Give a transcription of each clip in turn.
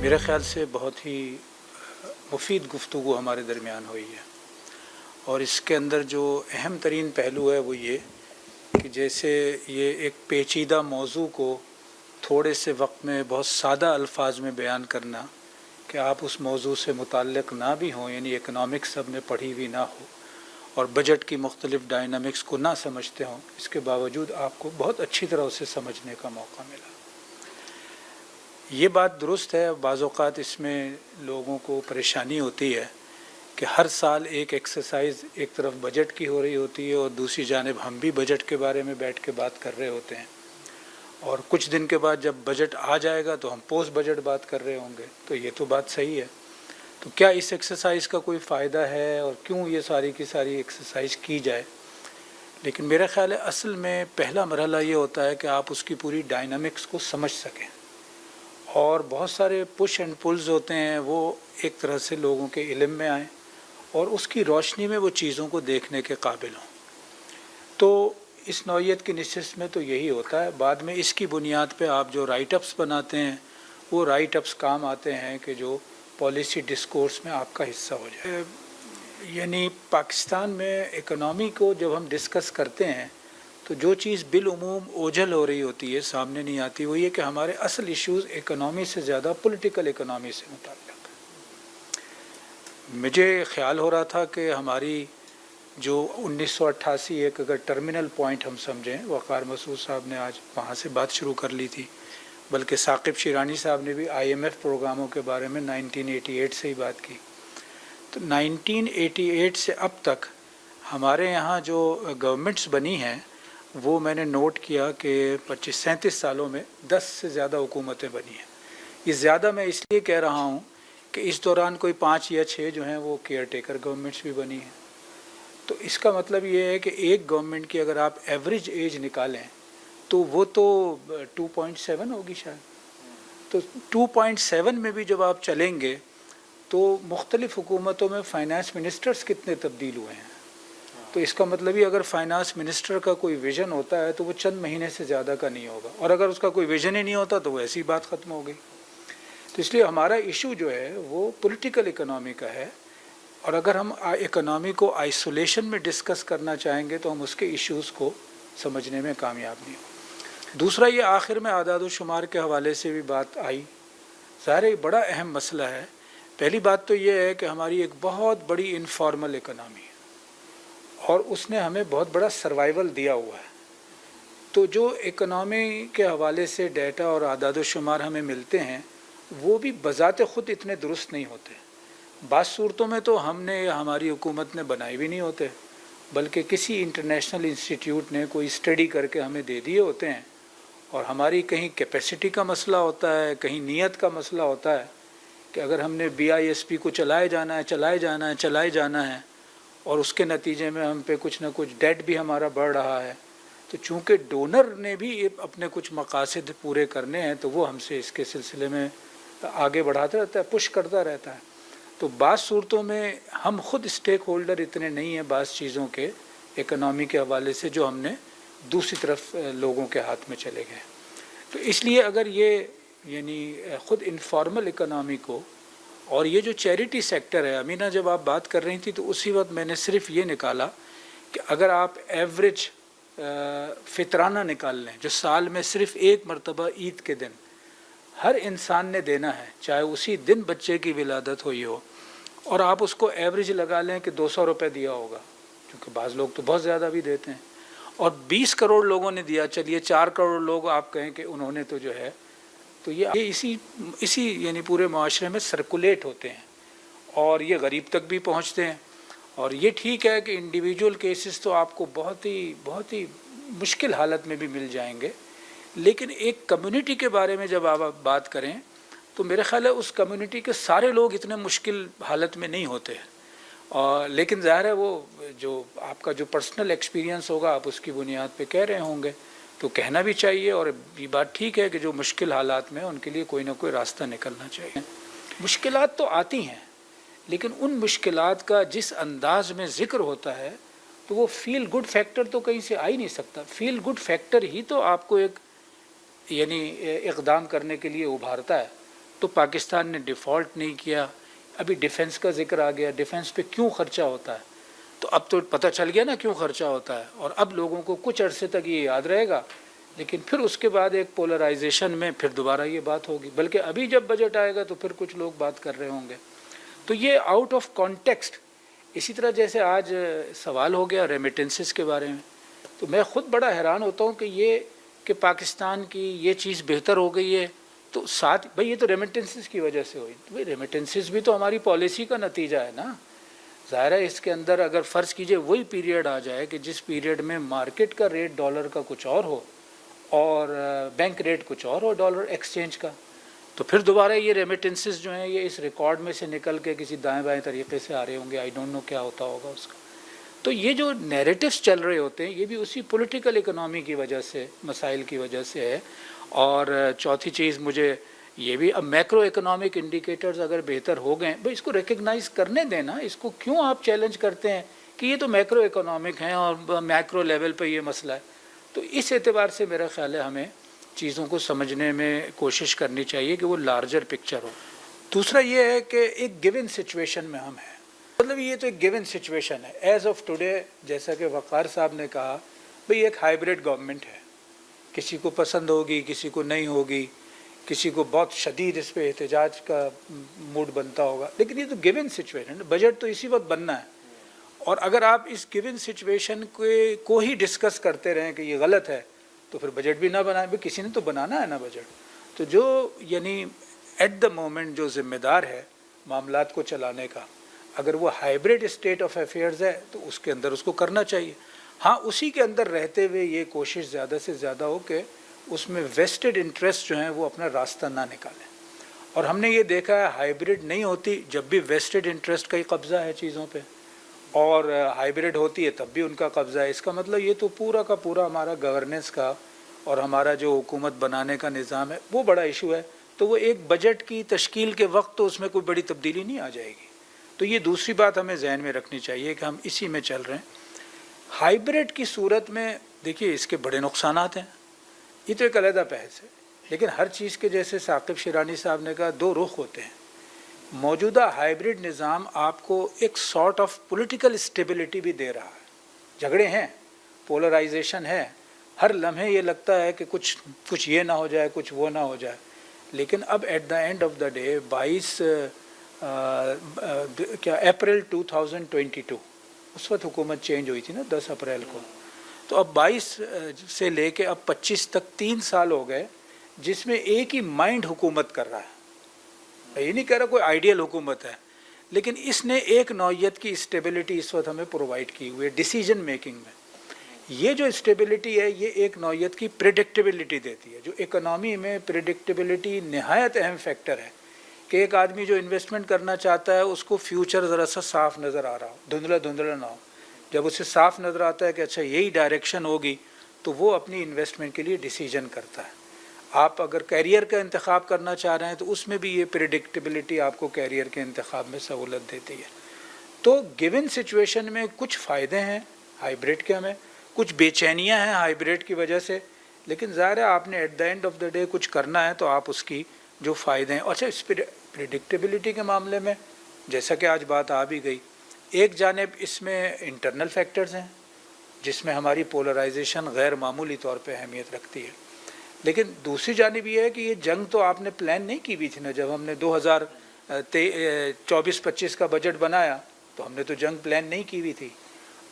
میرے خیال سے بہت ہی مفید گفتگو ہمارے درمیان ہوئی ہے، اور اس کے اندر جو اہم ترین پہلو ہے وہ یہ کہ جیسے یہ ایک پیچیدہ موضوع کو تھوڑے سے وقت میں بہت سادہ الفاظ میں بیان کرنا کہ آپ اس موضوع سے متعلق نہ بھی ہوں، یعنی اکنامکس سب نے پڑھی ہوئی نہ ہو اور بجٹ کی مختلف ڈائنامکس کو نہ سمجھتے ہوں، اس کے باوجود آپ کو بہت اچھی طرح اسے سمجھنے کا موقع ملا۔ یہ بات درست ہے، بعض اوقات اس میں لوگوں کو پریشانی ہوتی ہے کہ ہر سال ایک ایکسرسائز ایک طرف بجٹ کی ہو رہی ہوتی ہے اور دوسری جانب ہم بھی بجٹ کے بارے میں بیٹھ کے بات کر رہے ہوتے ہیں، اور کچھ دن کے بعد جب بجٹ آ جائے گا تو ہم پوسٹ بجٹ بات کر رہے ہوں گے۔ تو یہ تو بات صحیح ہے، تو کیا اس ایکسرسائز کا کوئی فائدہ ہے اور کیوں یہ ساری کی ساری ایکسرسائز کی جائے؟ لیکن میرا خیال ہے اصل میں پہلا مرحلہ یہ ہوتا ہے کہ آپ اس کی پوری ڈائنامکس کو سمجھ سکیں، اور بہت سارے پش اینڈ پلز ہوتے ہیں وہ ایک طرح سے لوگوں کے علم میں آئیں اور اس کی روشنی میں وہ چیزوں کو دیکھنے کے قابل ہوں۔ تو اس نوعیت کی نشست میں تو یہی ہوتا ہے، بعد میں اس کی بنیاد پہ آپ جو رائٹ اپس بناتے ہیں وہ رائٹ اپس کام آتے ہیں کہ جو پالیسی ڈسکورس میں آپ کا حصہ ہو جائے۔ یعنی پاکستان میں اکنامی کو جب ہم ڈسکس کرتے ہیں تو جو چیز بالعموم اوجھل ہو رہی ہوتی ہے، سامنے نہیں آتی، وہ یہ کہ ہمارے اصل ایشوز اکنامی سے زیادہ پولیٹیکل اکنامی سے متعلق ہے۔ مجھے خیال ہو رہا تھا کہ ہماری جو 1988 ایک اگر ٹرمینل پوائنٹ ہم سمجھیں، وقار مسعود صاحب نے آج وہاں سے بات شروع کر لی تھی، بلکہ ثاقب شیرانی صاحب نے بھی IMF پروگراموں کے بارے میں 1988 سے ہی بات کی۔ تو 1988 سے اب تک ہمارے یہاں جو گورنمنٹس بنی ہیں وہ میں نے نوٹ کیا کہ 35-37 سالوں میں 10 سے زیادہ حکومتیں بنی ہیں۔ یہ زیادہ میں اس لیے کہہ رہا ہوں کہ اس دوران کوئی 5 یا 6 جو ہیں وہ کیئر ٹیکر گورنمنٹس بھی بنی ہیں۔ تو اس کا مطلب یہ ہے کہ ایک گورنمنٹ کی اگر آپ ایوریج ایج نکالیں تو وہ تو 2.7 ہوگی شاید۔ تو 2.7 میں بھی جب آپ چلیں گے تو مختلف حکومتوں میں فائنانس منسٹرز کتنے تبدیل ہوئے ہیں۔ تو اس کا مطلب یہ اگر فائنانس منسٹر کا کوئی ویژن ہوتا ہے تو وہ چند مہینے سے زیادہ کا نہیں ہوگا، اور اگر اس کا کوئی ویژن ہی نہیں ہوتا تو وہ ایسی بات ختم ہو گئی۔ تو اس لیے ہمارا ایشو جو ہے وہ پولیٹیکل اکنامی کا ہے، اور اگر ہم اکنامی کو آئسولیشن میں ڈسکس کرنا چاہیں گے تو ہم اس کے ایشوز کو سمجھنے میں کامیاب نہیں ہوں۔ دوسرا، یہ آخر میں اعداد و شمار کے حوالے سے بھی بات آئی، ظاہر ہے بڑا اہم مسئلہ ہے۔ پہلی بات تو یہ ہے کہ ہماری ایک بہت بڑی انفارمل اکنامی ہے اور اس نے ہمیں بہت بڑا سروائیول دیا ہوا ہے۔ تو جو اکنامی کے حوالے سے ڈیٹا اور اعداد و شمار ہمیں ملتے ہیں وہ بھی بذات خود اتنے درست نہیں ہوتے۔ بعض صورتوں میں تو ہم نے یا ہماری حکومت نے بنائے بھی نہیں ہوتے، بلکہ کسی انٹرنیشنل انسٹیٹیوٹ نے کوئی اسٹڈی کر کے ہمیں دے دیے ہوتے ہیں، اور ہماری کہیں کیپیسٹی کا مسئلہ ہوتا ہے، کہیں نیت کا مسئلہ ہوتا ہے کہ اگر ہم نے BISP کو چلائے جانا ہے اور اس کے نتیجے میں ہم پہ کچھ نہ کچھ ڈیٹ بھی ہمارا بڑھ رہا ہے، تو چونکہ ڈونر نے بھی اپنے کچھ مقاصد پورے کرنے ہیں تو وہ ہم سے اس کے سلسلے میں آگے بڑھاتا رہتا ہے، پش کرتا رہتا ہے۔ تو بعض صورتوں میں ہم خود اسٹیک ہولڈر اتنے نہیں ہیں بعض چیزوں کے اکنامی کے حوالے سے جو ہم نے دوسری طرف لوگوں کے ہاتھ میں چلے گئے۔ تو اس لیے اگر یہ یعنی خود انفارمل اکنامی کو، اور یہ جو چیریٹی سیکٹر ہے، امینہ جب آپ بات کر رہی تھی تو اسی وقت میں نے صرف یہ نکالا کہ اگر آپ ایوریج فطرانہ نکال لیں جو سال میں صرف ایک مرتبہ عید کے دن ہر انسان نے دینا ہے، چاہے اسی دن بچے کی ولادت ہوئی ہو، اور آپ اس کو ایوریج لگا لیں کہ 200 روپے دیا ہوگا، کیونکہ بعض لوگ تو بہت زیادہ بھی دیتے ہیں، اور 20 کروڑ لوگوں نے دیا، چلیے 4 کروڑ لوگ آپ کہیں کہ انہوں نے تو جو ہے، تو یہ اسی یعنی پورے معاشرے میں سرکولیٹ ہوتے ہیں اور یہ غریب تک بھی پہنچتے ہیں۔ اور یہ ٹھیک ہے کہ انڈیویجول کیسز تو آپ کو بہت ہی مشکل حالت میں بھی مل جائیں گے، لیکن ایک کمیونٹی کے بارے میں جب آپ بات کریں تو میرے خیال ہے اس کمیونٹی کے سارے لوگ اتنے مشکل حالت میں نہیں ہوتے ہیں، اور لیکن ظاہر ہے وہ جو آپ کا جو پرسنل ایکسپیرینس ہوگا آپ اس کی بنیاد پہ کہہ رہے ہوں گے، تو کہنا بھی چاہیے، اور یہ بات ٹھیک ہے کہ جو مشکل حالات میں ان کے لیے کوئی نہ کوئی راستہ نکلنا چاہیے۔ مشکلات تو آتی ہیں، لیکن ان مشکلات کا جس انداز میں ذکر ہوتا ہے تو وہ فیل گڈ فیکٹر تو کہیں سے آ ہی نہیں سکتا۔ فیل گڈ فیکٹر ہی تو آپ کو ایک یعنی اقدام کرنے کے لیے ابھارتا ہے۔ تو پاکستان نے ڈیفالٹ نہیں کیا. ابھی ڈیفنس کا ذکر آ گیا, ڈیفنس پہ کیوں خرچہ ہوتا ہے, تو اب تو پتہ چل گیا نا کیوں خرچہ ہوتا ہے, اور اب لوگوں کو کچھ عرصے تک یہ یاد رہے گا, لیکن پھر اس کے بعد ایک پولرائزیشن میں پھر دوبارہ یہ بات ہوگی. بلکہ ابھی جب بجٹ آئے گا تو پھر کچھ لوگ بات کر رہے ہوں گے. تو یہ آؤٹ آف کانٹیکسٹ. اسی طرح جیسے آج سوال ہو گیا ریمیٹنسز کے بارے میں, تو میں خود بڑا حیران ہوتا ہوں کہ پاکستان کی یہ چیز بہتر ہو گئی ہے, تو ساتھ بھئی یہ تو ریمیٹنسز کی وجہ سے ہوئی. بھئی ریمیٹنسز بھی تو ہماری پالیسی کا نتیجہ ہے نا. ظاہر ہے اس کے اندر اگر فرض کیجئے وہی پیریڈ آ جائے کہ جس پیریڈ میں مارکیٹ کا ریٹ ڈالر کا کچھ اور ہو اور بینک ریٹ کچھ اور ہو ڈالر ایکسچینج کا, تو پھر دوبارہ یہ ریمیٹنسز جو ہیں یہ اس ریکارڈ میں سے نکل کے کسی دائیں بائیں طریقے سے آ رہے ہوں گے. آئی ڈونٹ نو کیا ہوتا ہوگا اس کا. تو یہ جو نیریٹوز چل رہے ہوتے ہیں یہ بھی اسی پولیٹیکل اکنامی کی وجہ سے, مسائل کی وجہ سے ہے. اور چوتھی چیز مجھے یہ بھی, اب میکرو اکنامک انڈیکیٹرز اگر بہتر ہو گئے, بھئی اس کو ریکگنائز کرنے دینا. اس کو کیوں آپ چیلنج کرتے ہیں کہ یہ تو میکرو اکنامک ہیں اور میکرو لیول پہ یہ مسئلہ ہے. تو اس اعتبار سے میرا خیال ہے ہمیں چیزوں کو سمجھنے میں کوشش کرنی چاہیے کہ وہ لارجر پکچر ہو. دوسرا یہ ہے کہ ایک گیون سچویشن میں ہم ہیں, مطلب یہ تو ایک گیون سچویشن ہے ایز آف ٹوڈے. جیسا کہ وقار صاحب نے کہا, بھئی ایک ہائیبریڈ گورنمنٹ ہے, کسی کو پسند ہوگی کسی کو نہیں ہوگی, کسی کو بہت شدید اس پہ احتجاج کا موڈ بنتا ہوگا, لیکن یہ تو گیون سچویشن ہے. بجٹ تو اسی وقت بننا ہے, اور اگر آپ اس گیون سچویشن کو ہی ڈسکس کرتے رہیں کہ یہ غلط ہے تو پھر بجٹ بھی نہ بنائیں. بھئی کسی نے تو بنانا ہے نا بجٹ. تو جو یعنی ایٹ دا مومنٹ جو ذمہ دار ہے معاملات کو چلانے کا, اگر وہ ہائیبریڈ اسٹیٹ آف افیئرز ہے تو اس کے اندر اس کو کرنا چاہیے. ہاں اسی کے اندر رہتے ہوئے یہ کوشش زیادہ سے زیادہ ہو کہ اس میں ویسٹڈ انٹرسٹ جو ہیں وہ اپنا راستہ نہ نکالیں. اور ہم نے یہ دیکھا ہے ہائیبریڈ نہیں ہوتی جب بھی ویسٹڈ انٹرسٹ کا ہی قبضہ ہے چیزوں پہ, اور ہائیبریڈ ہوتی ہے تب بھی ان کا قبضہ ہے. اس کا مطلب یہ تو پورا کا پورا ہمارا گورننس کا اور ہمارا جو حکومت بنانے کا نظام ہے وہ بڑا ایشو ہے. تو وہ ایک بجٹ کی تشکیل کے وقت تو اس میں کوئی بڑی تبدیلی نہیں آ جائے گی. تو یہ دوسری بات ہمیں ذہن میں رکھنی چاہیے کہ ہم اسی میں چل رہے ہیں. ہائیبریڈ کی صورت میں دیکھیے اس کے بڑے نقصانات ہیں, یہ تو ایک علیحدہ بحث ہے, لیکن ہر چیز کے جیسے ثاقب شیرانی صاحب نے کہا دو رخ ہوتے ہیں. موجودہ ہائیبریڈ نظام آپ کو ایک سارٹ آف پولیٹیکل اسٹیبلٹی بھی دے رہا ہے. جھگڑے ہیں, پولرائزیشن ہے, ہر لمحے یہ لگتا ہے کہ کچھ یہ نہ ہو جائے کچھ وہ نہ ہو جائے, لیکن اب at the end of the day 22 April 2022 اس وقت حکومت چینج ہوئی تھی نا 10 اپریل کو, تو اب 22 سے لے کے اب 25 تک 3 سال ہو گئے جس میں ایک ہی مائنڈ حکومت کر رہا ہے. یہ نہیں کہہ رہا کوئی آئیڈیل حکومت ہے, لیکن اس نے ایک نوعیت کی اسٹیبلٹی اس وقت ہمیں پرووائڈ کی ہوئی ہے ڈیسیجن میکنگ میں. یہ جو اسٹیبلٹی ہے یہ ایک نوعیت کی پریڈکٹیبلٹی دیتی ہے. جو اکنامی میں پریڈکٹیبلٹی نہایت اہم فیکٹر ہے کہ ایک آدمی جو انویسٹمنٹ کرنا چاہتا ہے اس کو فیوچر ذرا سا صاف نظر آ رہا ہو, دھندلا نہ ہو. جب اسے صاف نظر آتا ہے کہ اچھا یہی ڈائریکشن ہوگی تو وہ اپنی انویسٹمنٹ کے لیے ڈیسیجن کرتا ہے. آپ اگر کیریئر کا انتخاب کرنا چاہ رہے ہیں تو اس میں بھی یہ پریڈکٹیبلٹی آپ کو کیریئر کے انتخاب میں سہولت دیتی ہے. تو گیون سچویشن میں کچھ فائدے ہیں ہائیبریڈ کے, ہمیں کچھ بے چینیاں ہیں ہائیبریڈ کی وجہ سے, لیکن ظاہر ہے آپ نے at the end of the day کچھ کرنا ہے تو آپ اس کی جو فائدے ہیں. اچھا اس پریڈکٹیبلٹی کے معاملے میں جیسا کہ آج بات آ بھی گئی, ایک جانب اس میں انٹرنل فیکٹرز ہیں جس میں ہماری پولرائزیشن غیر معمولی طور پہ اہمیت رکھتی ہے, لیکن دوسری جانب یہ ہے کہ یہ جنگ تو آپ نے پلان نہیں کی ہوئی تھی نا. جب ہم نے 2024-25 کا بجٹ بنایا تو ہم نے تو جنگ پلان نہیں کی ہوئی تھی.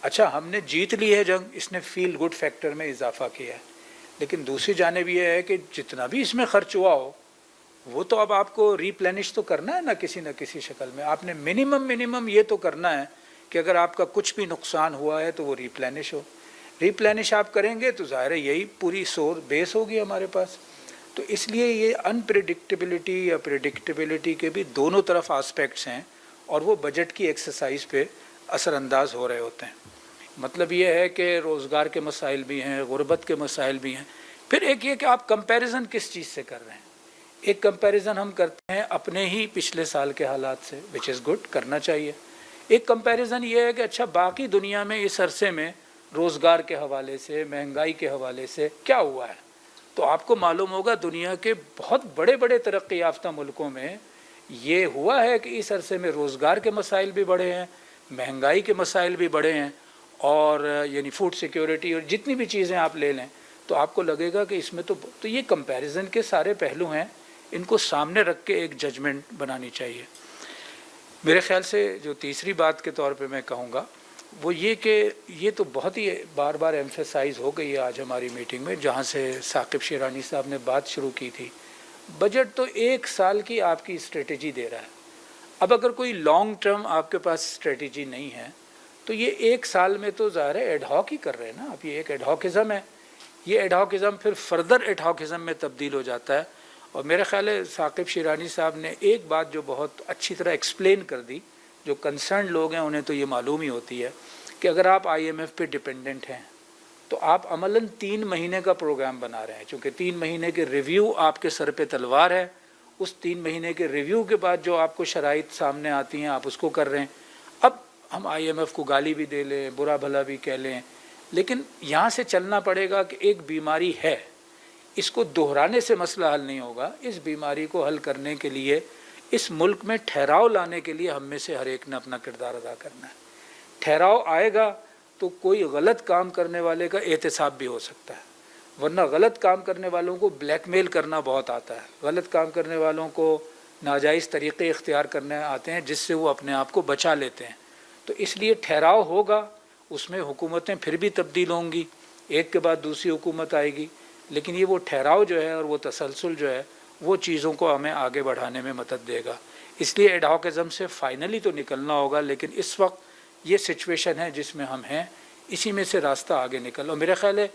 اچھا ہم نے جیت لی ہے جنگ, اس نے فیل گڈ فیکٹر میں اضافہ کیا ہے, لیکن دوسری جانب یہ ہے کہ جتنا بھی اس میں خرچ ہوا ہو وہ تو اب آپ کو ریپلینش تو کرنا ہے نا کسی شکل میں. آپ نے منیمم یہ تو کرنا ہے کہ اگر آپ کا کچھ بھی نقصان ہوا ہے تو وہ ریپلینش ہو. ریپلینش آپ کریں گے تو ظاہر ہے یہی پوری بیس ہوگی ہمارے پاس. تو اس لیے یہ انپریڈکٹیبلٹی یا پریڈکٹیبلٹی کے بھی دونوں طرف آسپیکٹس ہیں, اور وہ بجٹ کی ایکسرسائز پہ اثر انداز ہو رہے ہوتے ہیں. مطلب یہ ہے کہ روزگار کے مسائل بھی ہیں, غربت کے مسائل بھی ہیں. پھر ایک یہ کہ آپ کمپیریزن کس چیز سے کر رہے ہیں. ایک کمپیریزن ہم کرتے ہیں اپنے ہی پچھلے سال کے حالات سے, وچ از گڈ, کرنا چاہیے. ایک کمپیریزن یہ ہے کہ اچھا باقی دنیا میں اس عرصے میں روزگار کے حوالے سے, مہنگائی کے حوالے سے کیا ہوا ہے, تو آپ کو معلوم ہوگا دنیا کے بہت بڑے بڑے ترقی یافتہ ملکوں میں یہ ہوا ہے کہ اس عرصے میں روزگار کے مسائل بھی بڑھے ہیں، مہنگائی کے مسائل بھی بڑھے ہیں، اور یعنی فوڈ سیکیورٹی اور جتنی بھی چیزیں آپ لے لیں تو آپ کو لگے گا کہ اس میں تو یہ کمپیریزن کے سارے پہلو ہیں، ان کو سامنے رکھ کے ایک ججمنٹ بنانی چاہیے۔ میرے خیال سے جو تیسری بات کے طور پہ میں کہوں گا وہ یہ کہ یہ تو بہت ہی بار بار ایمفیسائز ہو گئی ہے آج ہماری میٹنگ میں، جہاں سے ثاقب شیرانی صاحب نے بات شروع کی تھی، بجٹ تو 1 سال کی آپ کی اسٹریٹجی دے رہا ہے۔ اب اگر کوئی لانگ ٹرم آپ کے پاس اسٹریٹجی نہیں ہے تو یہ 1 سال میں تو ظاہر ہے ایڈ ہاک ہی کر رہے ہیں نا، اب یہ ایک ایڈ ہاکزم ہے، یہ ایڈ ہاکزم پھر فردر ایڈ ہاکزم میں تبدیل ہو جاتا ہے۔ اور میرے خیال ہے ثاقب شیرانی صاحب نے ایک بات جو بہت اچھی طرح ایکسپلین کر دی، جو کنسرن لوگ ہیں انہیں تو یہ معلوم ہی ہوتی ہے کہ اگر آپ آئی ایم ایف پہ ڈپینڈنٹ ہیں تو آپ عملاً 3 مہینے کا پروگرام بنا رہے ہیں، چونکہ 3 مہینے کے ریویو آپ کے سر پہ تلوار ہے، اس 3 مہینے کے ریویو کے بعد جو آپ کو شرائط سامنے آتی ہیں آپ اس کو کر رہے ہیں۔ اب ہم آئی ایم ایف کو گالی بھی دے لیں، برا بھلا بھی کہہ لیں، لیکن یہاں سے چلنا پڑے گا کہ ایک بیماری ہے، اس کو دہرانے سے مسئلہ حل نہیں ہوگا، اس بیماری کو حل کرنے کے لیے اس ملک میں ٹھہراؤ لانے کے لیے ہم میں سے ہر ایک نے اپنا کردار ادا کرنا ہے۔ ٹھہراؤ آئے گا تو کوئی غلط کام کرنے والے کا احتساب بھی ہو سکتا ہے، ورنہ غلط کام کرنے والوں کو بلیک میل کرنا بہت آتا ہے، غلط کام کرنے والوں کو ناجائز طریقے اختیار کرنے آتے ہیں جس سے وہ اپنے آپ کو بچا لیتے ہیں۔ تو اس لیے ٹھہراؤ ہوگا، اس میں حکومتیں پھر بھی تبدیل ہوں گی، ایک کے بعد دوسری حکومت آئے گی، لیکن یہ وہ ٹھہراؤ جو ہے اور وہ تسلسل جو ہے وہ چیزوں کو ہمیں آگے بڑھانے میں مدد دے گا۔ اس لیے ایڈ ہاکزم سے فائنلی تو نکلنا ہوگا، لیکن اس وقت یہ سچویشن ہے جس میں ہم ہیں، اسی میں سے راستہ آگے نکل۔ اور میرے خیال ہے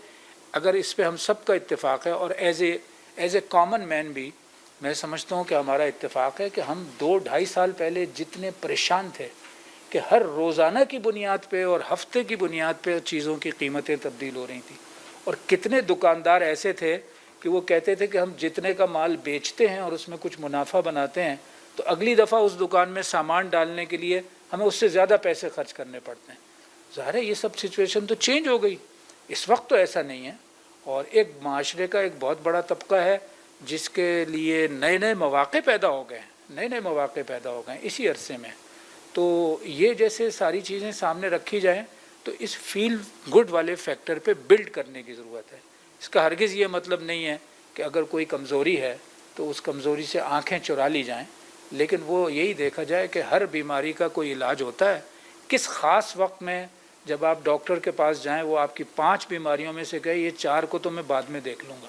اگر اس پہ ہم سب کا اتفاق ہے، اور ایز اے کامن مین بھی میں سمجھتا ہوں کہ ہمارا اتفاق ہے کہ ہم 2-2.5 سال پہلے جتنے پریشان تھے کہ ہر روزانہ کی بنیاد پہ اور ہفتے کی بنیاد پہ چیزوں کی قیمتیں تبدیل ہو رہی تھیں، اور کتنے دکاندار ایسے تھے کہ وہ کہتے تھے کہ ہم جتنے کا مال بیچتے ہیں اور اس میں کچھ منافع بناتے ہیں تو اگلی دفعہ اس دکان میں سامان ڈالنے کے لیے ہمیں اس سے زیادہ پیسے خرچ کرنے پڑتے ہیں۔ ظاہر ہے یہ سب سچویشن تو چینج ہو گئی، اس وقت تو ایسا نہیں ہے، اور ایک معاشرے کا ایک بہت بڑا طبقہ ہے جس کے لیے نئے نئے مواقع پیدا ہو گئے ہیں، نئے نئے مواقع پیدا ہو گئے ہیں اسی عرصے میں۔ تو یہ جیسے ساری چیزیں سامنے رکھی جائیں تو اس فیل گڈ والے فیکٹر پہ بلڈ کرنے کی ضرورت ہے۔ اس کا ہرگز یہ مطلب نہیں ہے کہ اگر کوئی کمزوری ہے تو اس کمزوری سے آنکھیں چرا لی جائیں، لیکن وہ یہی دیکھا جائے کہ ہر بیماری کا کوئی علاج ہوتا ہے، کس خاص وقت میں جب آپ ڈاکٹر کے پاس جائیں وہ آپ کی 5 بیماریوں میں سے کہے یہ 4 کو تو میں بعد میں دیکھ لوں گا،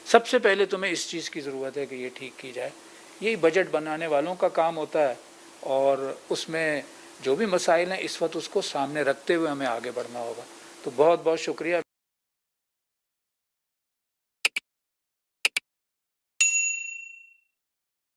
سب سے پہلے تمہیں اس چیز کی ضرورت ہے کہ یہ ٹھیک کی جائے۔ یہی بجٹ بنانے والوں کا کام ہوتا ہے، اور اس میں جو بھی مسائل ہیں اس وقت اس کو سامنے رکھتے ہوئے ہمیں آگے بڑھنا ہوگا۔ تو بہت بہت شکریہ۔